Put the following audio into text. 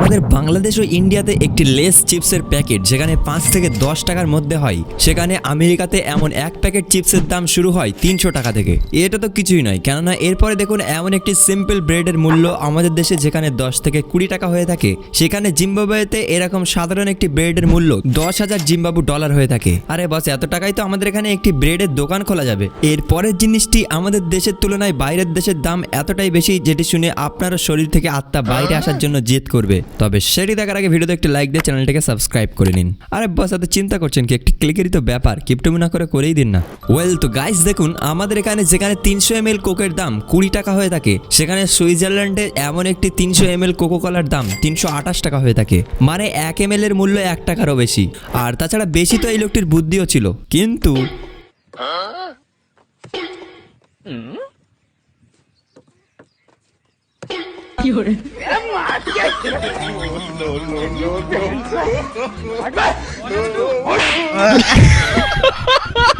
আমাদের বাংলাদেশ ও ইন্ডিয়াতে একটি লেস চিপসের প্যাকেট যেখানে 5 থেকে 10 টাকার মধ্যে হয়, সেখানে আমেরিকাতে এমন এক প্যাকেট চিপসের দাম শুরু হয় 300 টাকা থেকে। এটা তো কিছুই নয়, কেননা এরপরে দেখুন এমন একটি সিম্পল ব্রেডের মূল্য আমাদের দেশে যেখানে 10 থেকে 20 টাকা হয়ে থাকে, সেখানে জিম্বাবুয়েতে এরকম সাধারণ একটি ব্রেডের মূল্য 10,000 জিম্বাবু ডলার হয়ে থাকে। আরে বস, এত টাকায় তো আমাদের এখানে একটি ব্রেডের দোকান খোলা যাবে। এর পরের জিনিসটি, আমাদের দেশের তুলনায় বাইরের দেশের দাম এতটাই বেশি যেটি শুনে আপনারও শরীর থেকে আত্মা বাইরে আসার জন্য জেদ করবে। তবে সেটি দেখার আগে ভিডিওতে একটি লাইক দিয়ে চ্যানেলটাকে সাবস্ক্রাইব করে নিন। আরে বস, এত চিন্তা করছেন কি? একটি ক্লিকেরই তো ব্যাপার, কিপটমি না করে করেই দিন না। ওয়েল, তো গাইস দেখুন, আমাদের এখানে যেখানে 300 ml কোকের দাম 20 টাকা হয়ে থাকে, সেখানে সুইজারল্যান্ডে এমন একটি 300 ml কোকো কলার দাম 328 টাকা হয়ে থাকে। মানে 1 ml এর মূল্য 1 টাকারও বেশি। আর তাছাড়া বেশি তো এই লোকটির বুদ্ধিও ছিল, কিন্তু No.